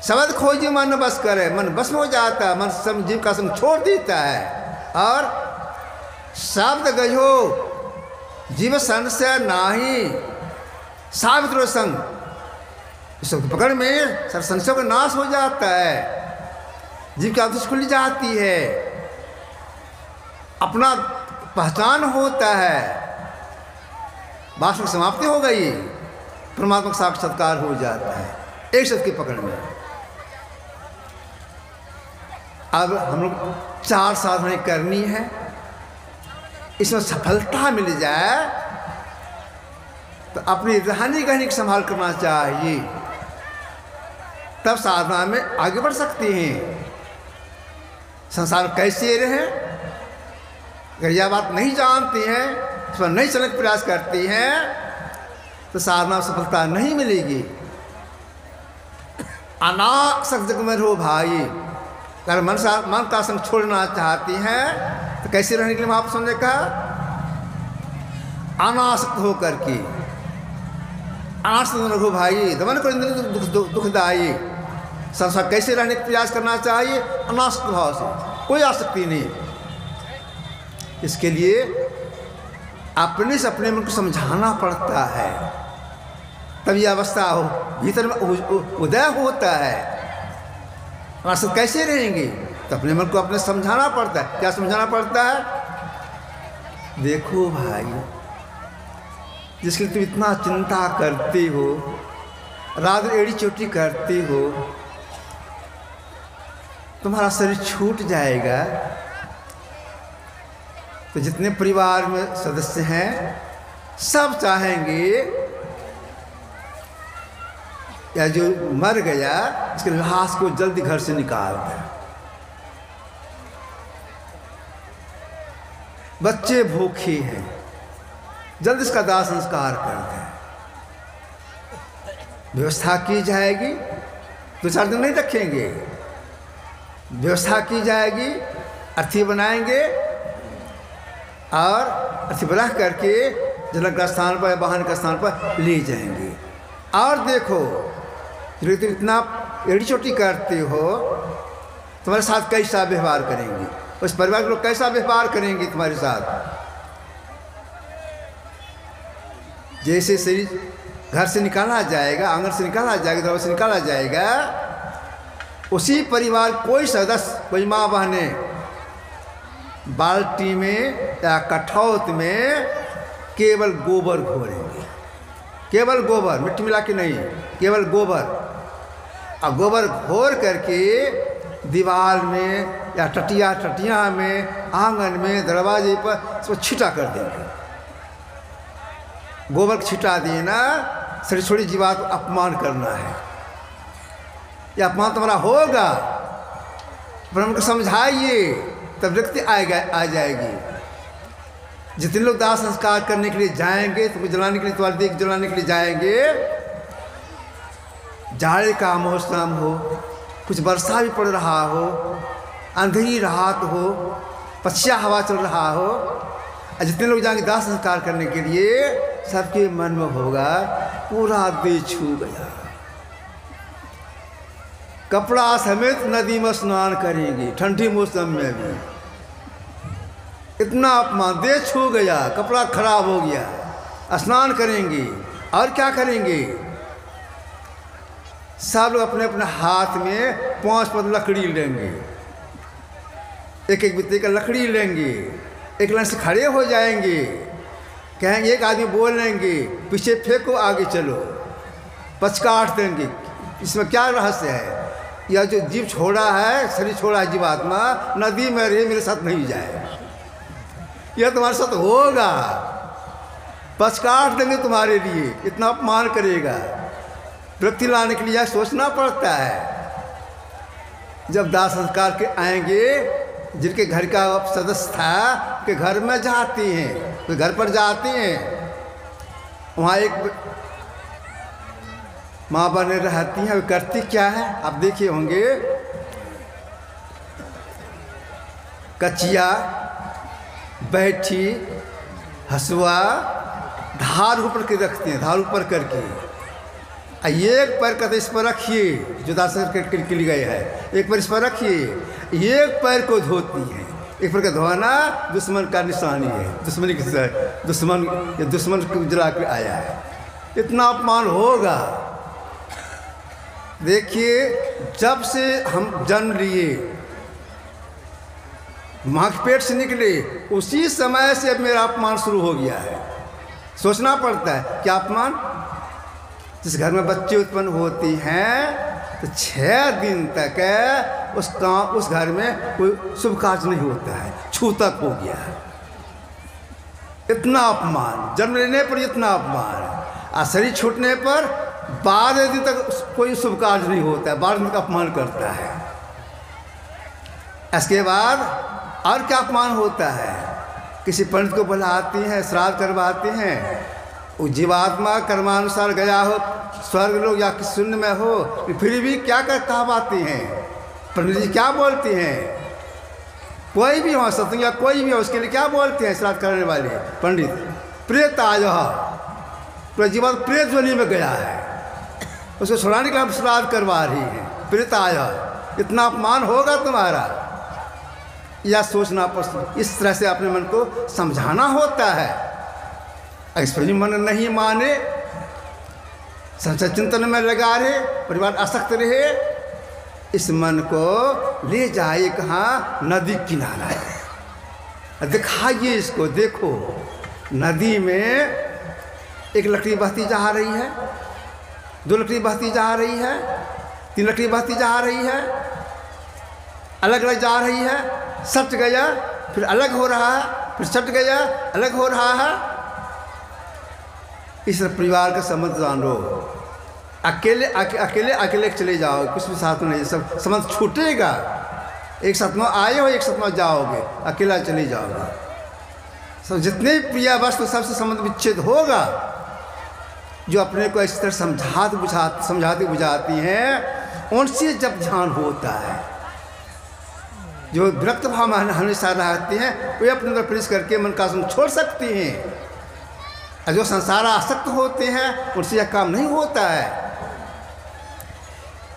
शब्द खोज मन बस करे, मन बस हो जाता है, मन जीव का संग छोड़ देता है। और शब्द गयो जीव संशय नाही, सावित्र संग, शब्द पकड़ में सर संशय का नाश हो जाता है, जीव की आंखें खुल जाती है, अपना पहचान होता है, वास्तविक समाप्ति हो गई, परमात्मा का साक्षात्कार हो जाता है एक शब्द की पकड़ में। अब हम लोग 4 साधनाएं करनी है, इसमें सफलता मिल जाए तो अपनी रहनी कहनी की संभाल करना चाहिए, तब साधना में आगे बढ़ सकते हैं। संसार कैसे रहें, अगर यह बात नहीं जानती हैं, इस पर नहीं चलने का प्रयास करती हैं तो साधना में सफलता नहीं मिलेगी। अनासक्त जग में रहो भाई। अगर मन का संग छोड़ना चाहती हैं तो कैसे रहने के लिए महापुरुषों ने कहा? अनासक्त होकर के, अनासक्त रहो भाई, दमन करो दुखदाई। संसार कैसे रहने का प्रयास करना चाहिए? अनासक्त भाव से, कोई आसक्ति नहीं। इसके लिए अपने से अपने मन को समझाना पड़ता है, तब यह अवस्था हो भीतर में उदय होता है। अनासक्त कैसे रहेंगे? तो अपने मन को अपने समझाना पड़ता है। क्या समझाना पड़ता है? देखो भाई, जिसके लिए तुम इतना चिंता करते हो, रात एड़ी चोटी करते हो, तुम्हारा शरीर छूट जाएगा तो जितने परिवार में सदस्य हैं सब चाहेंगे या जो मर गया इसके लाश को जल्दी घर से निकाल दें। बच्चे भूखे हैं, जल्द इसका दाह संस्कार कर दें। व्यवस्था की जाएगी, 2-4 दिन नहीं रखेंगे, व्यवस्था की जाएगी, अर्थी बनाएंगे और अर्थी बना करके जनक का स्थान पर, वाहन का स्थान पर ले जाएंगे। और देखो, तुम इतना एड़ी चोटी करते हो, तुम्हारे साथ कैसा व्यवहार करेंगे, उस परिवार के लोग कैसा व्यवहार करेंगे तुम्हारे साथ। जैसे शरीर घर से निकाला जाएगा, आंगन से निकाला जाएगा, दरवाजे से निकाला जाएगा, उसी परिवार कोई सदस्य, कोई माँ बहने बाल्टी में या कठौत में केवल गोबर घोरेंगे, केवल गोबर, मिट्टी मिला के नहीं, केवल गोबर। और गोबर घोर करके दीवार में या टटिया में, आंगन में, दरवाजे पर इसको छिटा कर देंगे। गोबर छिटा देना छोटी छोटी जीवात को अपमान करना है। यह अपमान तुम्हारा होगा, ब्रह्म को समझाइए तब व्यक्ति आ जाएगी। जितने लोग दाह संस्कार करने के लिए जाएंगे, तुमको जलाने के लिए, तुम्हारे देख जलाने के लिए जाएंगे, जाड़े का मौसम हो, कुछ वर्षा भी पड़ रहा हो, अंधेरी रात हो, पछिया हवा चल रहा हो, और जितने लोग जाएंगे दाह संस्कार करने के लिए, सबके मन में होगा पूरा देह छू गया। कपड़ा समेत नदी में स्नान करेंगे ठंडी मौसम में भी। इतना अपमान, देह छू गया, कपड़ा खराब हो गया, स्नान करेंगे। और क्या करेंगे? सब लोग अपने अपने हाथ में 5 पद लकड़ी लेंगे, एक एक बित्ते का लकड़ी लेंगे, एक लाइन से खड़े हो जाएंगे, कहेंगे, एक आदमी बोल लेंगे पीछे फेंको आगे चलो, पचकाट देंगे। इसमें क्या रहस्य है? यह जो जीव छोड़ा है, शरीर छोड़ा है जीवात्मा, नदी में रहे मेरे साथ नहीं जाए, यह तुम्हारे साथ होगा, पचकाट देंगे तुम्हारे लिए। इतना अपमान करेगा। वृत्ति लाने के लिए सोचना पड़ता है। जब दाह संस्कार के आएंगे, जिनके घर का सदस्य था के घर में जाते हैं, तो घर पर जाते हैं, वहाँ एक माँ बने रहती हैं। वे करती क्या है आप देखे होंगे, कचिया, बैठी, हसुआ धार ऊपर के रखते हैं, धार ऊपर करके। एक पैर का इस पर रखिए, जो दास के लिए गए है, एक पैर इस पर रखिए, एक पैर को धोती है। एक पैर का धोना दुश्मन का निशानी है, दुश्मन को जला के आया है। इतना अपमान होगा। देखिए, जब से हम जन्म लिए, माँ के पेट से निकले, उसी समय से अब मेरा अपमान शुरू हो गया है। सोचना पड़ता है क्या अपमान। जिस घर में बच्चे उत्पन्न होती हैं तो 6 दिन तक उस घर में कोई शुभ कार्य नहीं होता है, छूतक हो गया है। इतना अपमान, जन्म लेने पर इतना अपमान, और शरीर छूटने पर 12 दिन तक कोई शुभ कार्य नहीं होता है, 12 दिन का अपमान करता है। इसके बाद और क्या अपमान होता है? किसी पंडित को बुलाते हैं, श्राद्ध करवाते हैं, वो जीवात्मा कर्मानुसार गया हो स्वर्ग लोग या किस शून्य में हो, फिर भी क्या कहवाते हैं? पंडित जी क्या बोलते हैं? कोई भी हो, सत्संग या कोई भी हो, उसके लिए क्या बोलते हैं श्राद्ध करने वाले पंडित? प्रेत आया, पूरा जीवात्मा प्रेत ध्वनि में गया है, उसको छुड़ाने के लिए हम श्राद्ध करवा रही हैं। प्रेत आया, इतना अपमान होगा तुम्हारा। या सोचना पड़ता, इस तरह से अपने मन को समझाना होता है। इस पर मन नहीं माने, संसार चिंतन में लगा रहे, परिवार आसक्त रहे, इस मन को ले जाए कहाँ? नदी किनारा है, दिखाइए इसको। देखो, नदी में एक लकड़ी बहती जा रही है, 2 लकड़ी बहती जा रही है, 3 लकड़ी बहती जा रही है, अलग अलग जा रही है, सट गया, फिर अलग हो रहा है, फिर सट गया, अलग हो रहा है। इस परिवार का संबंध जानो। अकेले चले जाओ, कुछ भी साथ में नहीं, सब संबंध छूटेगा। एक साथ में आए हो, एक साथ में जाओगे, अकेला चले जाओगे। सब जितने प्रिय वस्तु सबसे संबंध विच्छेद होगा। जो अपने को इस तरह समझाती बुझाती हैं, उनसे जब ध्यान होता है, जो विरक्त भाव हमेशा रहते हैं, वे अपने अंदर प्रवेश करके मन का छोड़ सकते हैं। और जो संसार आसक्त होते हैं, उनसे यह काम नहीं होता है।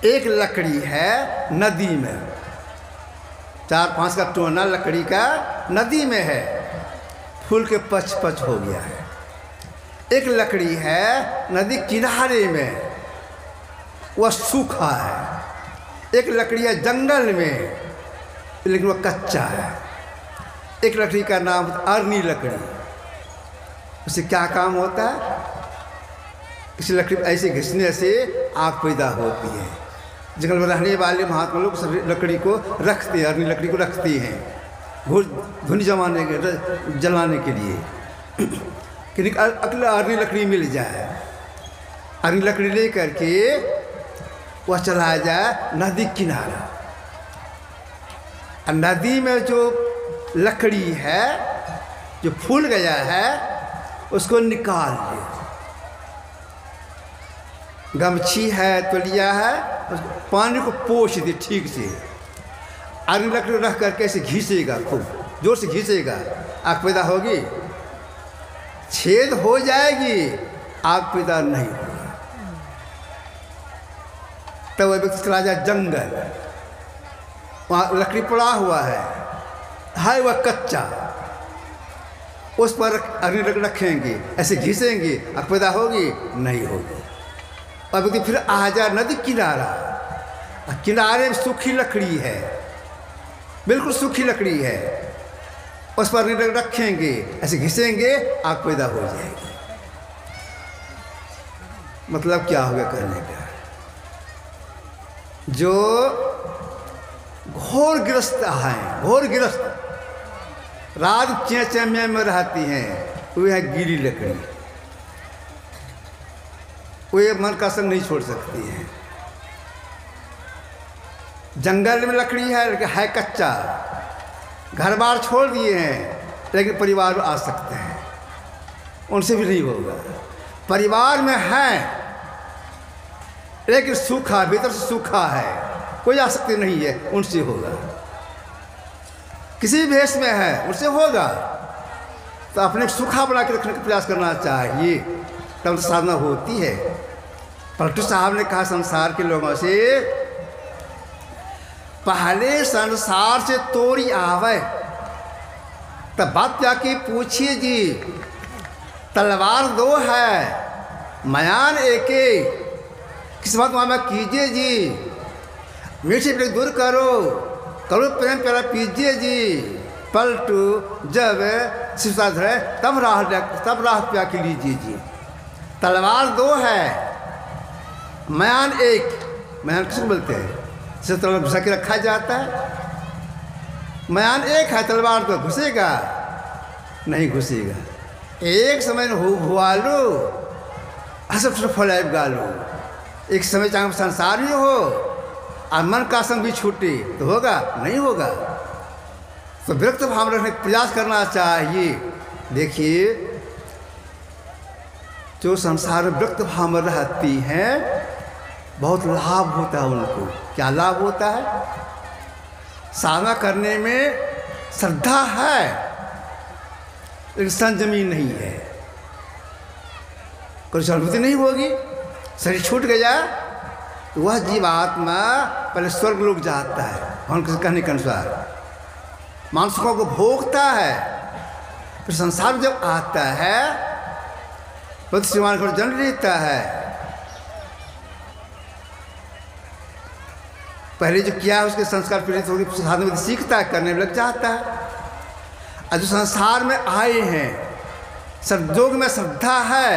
एक लकड़ी है नदी में, 4-5 का टोना लकड़ी का नदी में है, फूल के पच हो गया है। एक लकड़ी है नदी किनारे में, वह सूखा है। एक लकड़ी है जंगल में, लेकिन वह कच्चा है। एक लकड़ी का नाम अरनी लकड़ी। उससे क्या काम होता है? किसी लकड़ी ऐसे घिसने से आग पैदा होती है। जंगल में रहने वाले महात्मा लोग सभी लकड़ी को रखते हैं, अरनी लकड़ी को रखते हैं धुनी जलाने के लिए। कि अगला अरनी लकड़ी मिल जाए, अरनी लकड़ी ले करके वह चलाया जाए नदी किनारा। और नदी में जो लकड़ी है, जो फूल गया है, उसको निकाल ले। गमछी है, तौलिया है, पानी को पोंछ दे ठीक से। अरनी लकड़ी रख करके ऐसे घींचेगा, खूब जोर से घींचेगा, आग पैदा होगी। छेद हो जाएगी, आग पैदा नहीं होगा। तब वह व्यक्ति चला जाए जंगल, वहाँ लकड़ी पड़ा हुआ है वह कच्चा, उस पर अग्नि रखेंगे, ऐसे घिसेंगे, आग पैदा होगी? नहीं होगी। और व्यक्ति फिर आ जाए नदी किनारा, किनारे में सूखी लकड़ी है, बिल्कुल सूखी लकड़ी है, उस पर अग्नि रखेंगे, ऐसे घिसेंगे, आग पैदा हो जाएगी। मतलब क्या हो गया कहने का? जो घोर गिरस्त हैं, घोर गिरस्त रात चैचम्या में रहती हैं, वो है गीली लकड़ी, वो ये मन का संग नहीं छोड़ सकती है। जंगल में लकड़ी है कच्चा, घर बार छोड़ दिए हैं, लेकिन परिवार में आ सकते हैं, उनसे भी नहीं होगा। परिवार में है लेकिन सूखा, भीतर से सूखा है, कोई आ सकती नहीं है, उनसे होगा। किसी भी भेष में है, उनसे होगा। तो अपने सूखा बना के रखने का प्रयास करना चाहिए, तब साधना होती है। पलटू साहब ने कहा संसार के लोगों से, पहले संसार से तोड़ी आवे तब बात क्या की पूछिए जी। तलवार दो है, मयान एक, किस्मत मामा कीजिए जी। मीठे प्रेम दूर करो, करो प्रेम प्यारा पीजिए जी। पलटू जब शिवसा धरे तब राह प्या के लीजिए जी। तलवार दो है, मयान एक। मयान किसको बोलते हैं? जिसे तलवार घुसा के रखा जाता है। मयान एक है, तलवार तो घुसेगा नहीं घुसेगा। एक समय हुआ लो हसब फलाइब गालो, एक समय चाहे संसार भी हो और मन का संग भी छूटे तो होगा? नहीं होगा। तो विरक्त भाव रखने का प्रयास करना चाहिए। देखिए, जो संसार में विरक्त भाव में रहती हैं, बहुत लाभ होता है उनको। क्या लाभ होता है? साधना करने में श्रद्धा है लेकिन संयमी नहीं है, कोई अनुभूति नहीं होगी। शरीर छूट गया तो वह जीवात्मा पहले स्वर्ग लोग जाता है, उनके कहने के अनुसार मानसिकों को भोगता है, फिर संसार जब आता है पति श्रीमान को जन्म लेता है। पहले जो किया है उसके संस्कार पीड़ित होकर साधना में सीखता है, करने में लग जाता है। और जो संसार में आए हैं, सद्योग में श्रद्धा है,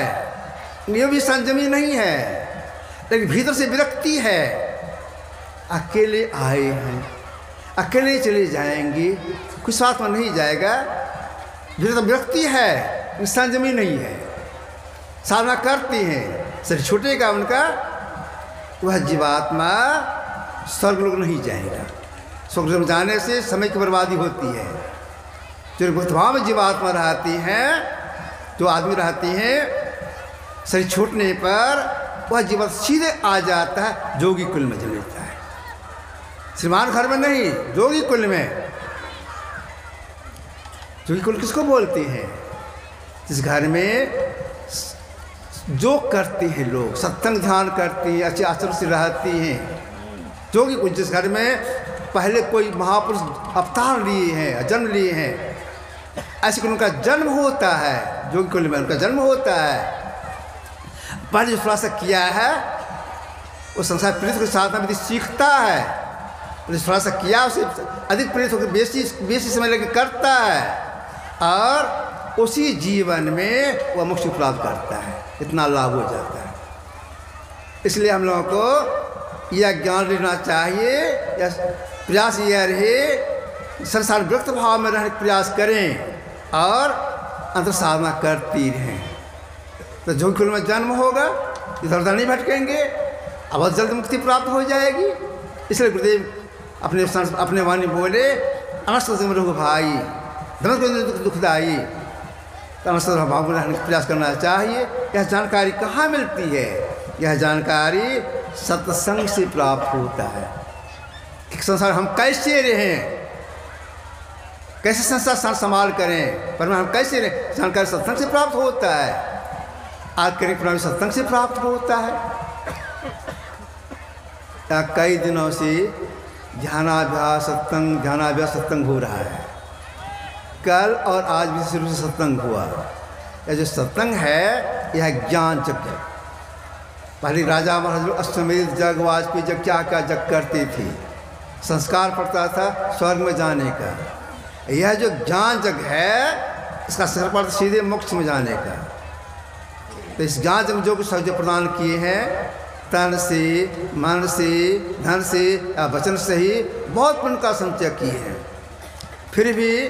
ये भी संयमी नहीं है, लेकिन भीतर से विरक्ति है। अकेले आए हैं, अकेले चले जाएंगे, कुछ साथ में नहीं जाएगा। भीतर तो विरक्ति है, संयमी नहीं है। साधना करती हैं, शरीर छूटेगा उनका, वह जीवात्मा स्वर्ग लोग नहीं जाएगा। स्वर्ग में जाने से समय की बर्बादी होती है। जो भक्तभाव में जीवात्मा रहती हैं, जो आदमी रहती हैं, शरीर छूटने पर वह जीवन सीधे आ जाता है जोगी कुल में जन्म लेता है। श्रीमान घर में नहीं, जोगी कुल में। जोगी कुल किसको बोलते हैं? जिस घर में जो करते हैं लोग, सत्संग ध्यान करती हैं, अच्छे आचरण से रहती हैं। जोगी कुल जिस घर में पहले कोई महापुरुष अवतार लिए हैं, जन्म लिए हैं, ऐसे उनका जन्म होता है। जोगी कुल में उनका जन्म होता है। पहले जो थोड़ा किया है वो संसार पीड़ित के साधना विधि सीखता है। जो थोड़ा सा किया उसे अधिक प्रेरित होकर बेसी समय लगे करता है, और उसी जीवन में वह मोक्ष प्राप्त करता है। इतना लाभ हो जाता है। इसलिए हम लोगों को यह ज्ञान लेना चाहिए, या प्रयास यह रहे संसार विरक्त भाव में रहने का प्रयास करें और अंतर साधना करती रहें। तो जो कुल में जन्म होगा, इधर उधर नहीं भटकेंगे, अब बहुत जल्द मुक्ति प्राप्त हो जाएगी। इसलिए गुरुदेव अपने वाणी बोले, अनस्त रघु भाई धर्म को दुखदाई। तो अनस्त भाव को रहने का प्रयास करना चाहिए। यह जानकारी कहाँ मिलती है? यह जानकारी सत्संग से प्राप्त होता है कि संसार हम कैसे रहें। कैसे संसार संभाल करें, परमात्मा हम कैसे जानकारी सत्संग से प्राप्त होता है। आज करें परमात्मा सत्संग से प्राप्त होता है। कई दिनों से ध्यानाभ्यास सत्संग हो रहा है। कल और आज भी शुरू से सत्संग हुआ। यह जो सत्संग है यह ज्ञान यज्ञ। पहले राजा महाराज लोग अश्वमेध जग वाजपेयी जग क्या क्या जग करते थे, संस्कार पड़ता था स्वर्ग में जाने का। यह जो ज्ञान जग है इसका असर पड़ता सीधे मोक्ष में जाने का। तो इस ज्ञान जग में जो कुछ जो प्रदान किए हैं तन से, मन से, धन से या वचन से ही बहुत पुण्य का संचय किए हैं। फिर भी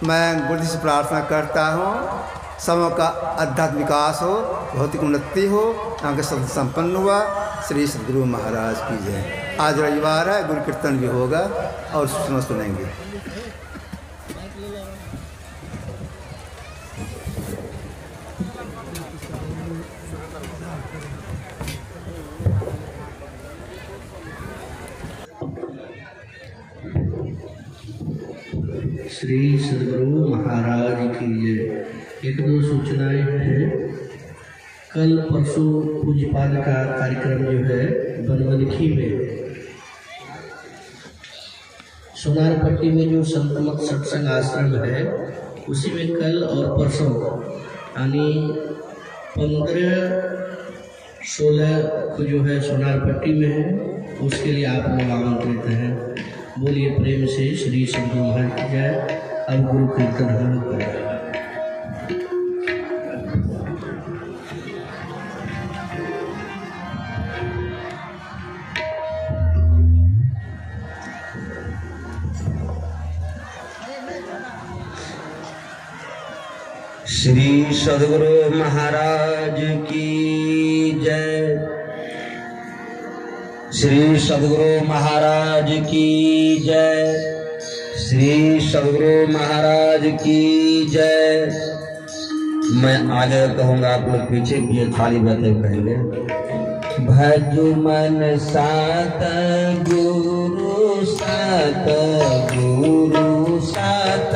मैं गुरुजी से प्रार्थना करता हूँ सबों का आध्यात्मिक विकास हो, भौतिक उन्नति हो, यहाँ के सब संपन्न हुआ। श्री सद्गुरु महाराज की जय। आज रविवार है, गुरु कीर्तन भी होगा और सुनेंगे। श्री सद्गुरु महाराज की जय। एक दो सूचनाएं हैं। कल परसों पूज्यपाद का कार्यक्रम जो है बनवनखी में सोनारपट्टी में जो संतमत सत्संग आश्रम है उसी में कल और परसों यानी 15-16 को जो है सोनारपट्टी में है, उसके लिए आप लोग आमंत्रित हैं। बोलिए प्रेम से श्री सद्गुरु महाराज की जय। अब गुरु कीर्तन हम लोग करें। श्री सद्गुरु महाराज की जय। श्री सद्गुरु महाराज की जय। श्री सद्गुरु महाराज की जय। मैं आगे कहूँगा, आप लोग पीछे भी खाली बातें कहेंगे। भजु मन सात गुरु सात गुरु सात